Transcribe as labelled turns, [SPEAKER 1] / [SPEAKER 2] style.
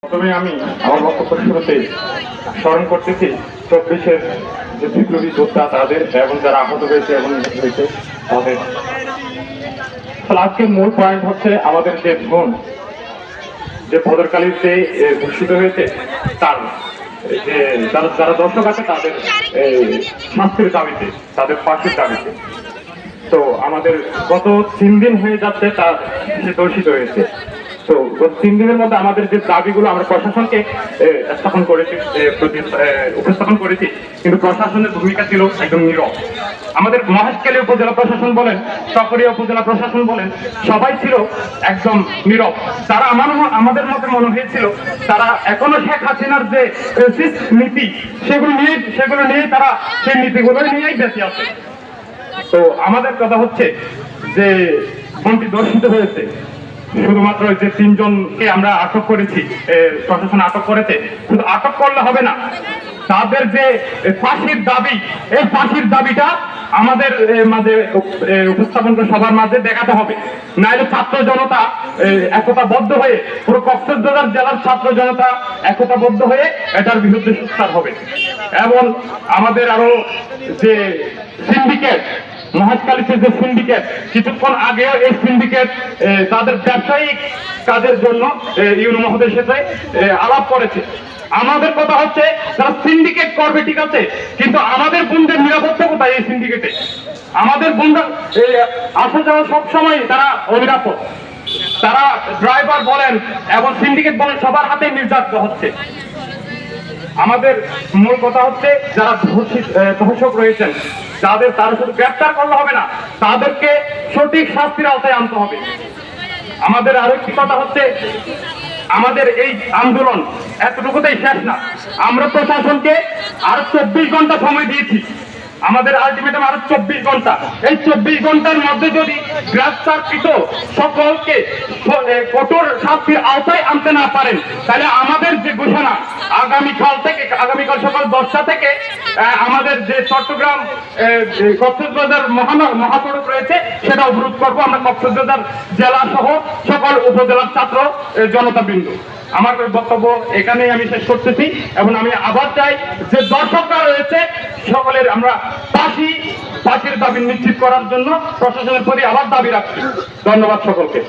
[SPEAKER 1] প্রথমে আমি আমার বক্তব্য শুরুতে স্মরণ করতেছি 24-এর যে বিপ্লবী যোদ্ধা তাদের এবং যারা আহত হয়েছে এবং নিহত হয়েছে তাদের। আজকের মূল পয়েন্ট হচ্ছে আমাদের যে বোন যে ভদ্রকালীতে ঘোষিত হয়েছে তার যে যারা দর্শক আছে তাদের শাস্তির দাবিতে, তাদের ফাঁসির দাবিতে। তো আমাদের গত 3 দিন হয়ে যাচ্ছে তার সে দর্শিত হয়েছে। তো গত 3 দিনের মধ্যে আমাদের যে দাবিগুলো আমরা প্রশাসনকে উপস্থাপন করেছি, কিন্তু প্রশাসনের ভূমিকা ছিল একদম নীরব। আমাদের মহেশখালী উপজেলা প্রশাসন বলেন, চকরিয়া উপজেলা প্রশাসন বলেন, সবাই ছিল একদম নীরব। তারা আমাদের মতে মনে হয়েছিল তারা এখনো শেখ হাসিনার যে নীতি সেগুলো নিয়ে তারা সেই নীতিগুলো নিয়েই বেঁচে আছে। তো আমাদের কথা হচ্ছে যে বোনটি দর্শিত হয়েছে, শুধুমাত্র যে 3 জনকে আমরা আটক করেছি, প্রশাসন আটক করেছে, শুধু আটক করলে হবে না, তাদের যে ফাঁসির দাবি, এই ফাঁসির দাবিটা আমাদের মাঝে উপস্থাপন করে সবার মাঝে দেখাতে হবে। নাইলে ছাত্র জনতা একতাবদ্ধ হয়ে, পুরো কক্সবাজার জেলার ছাত্র জনতা একতাবদ্ধ হয়ে এটার বিরুদ্ধে সোচ্চার হবে। এবং আমাদের আরো যে সিন্ডিকেট, মহেশখালীতে যে সিন্ডিকেট, কিছুক্ষণ আগেও এই সিন্ডিকেট তাদের ব্যবসায়িক কাজের জন্য ইউনো মহোদয়ের সাথে আলাপ করেছে। আমাদের কথা হচ্ছে তারা সিন্ডিকেট করবে ঠিক আছে, কিন্তু আমাদের বোনদের নিরাপত্তা কোথায় এই সিন্ডিকেটে? আমাদের বোনরা আসা যাওয়া সবসময় তারা অনিরাপদ। তারা ড্রাইভার বলেন এবং সিন্ডিকেট বলেন সবার হাতে নির্যাতিত হচ্ছে। আমাদের মূল কথা হচ্ছে যারা ধর্ষক রয়েছেন তারা শুধু গ্রেপ্তার করলে হবে না, তাদেরকে সঠিক শাস্তির আওতায় আনতে হবে। আমাদের আরেকটি কথা হচ্ছে আমাদের এই আন্দোলন এতটুকুতেই শেষ না। আমরা প্রশাসনকে আরো 24 ঘন্টা সময় দিয়েছি। আমাদের আলটিমেটাম আরো 24 ঘন্টা। এই 24 ঘন্টার মধ্যে যদি গ্রেফতারকৃত সকলকে কঠোর শাস্তির আওতায় আনতে না পারেন, তাহলে আমাদের যে ঘোষণা আগামীকাল সকাল 10টা থেকে আমাদের যে চট্টগ্রাম কক্সবাজার মহাসড়ক রয়েছে সেটা অবরোধ করবো আমরা, কক্সবাজার জেলা সহ সকল উপজেলার ছাত্র জনতাবৃন্দ। আমার বক্তব্য এখানেই আমি শেষ করতেছি এবং আমি আবার চাই যে দর্শকরা রয়েছে সকলের আমরা ফাঁসির দাবি নিশ্চিত করার জন্য প্রশাসনের প্রতি আবার দাবি রাখছি। ধন্যবাদ সকলকে।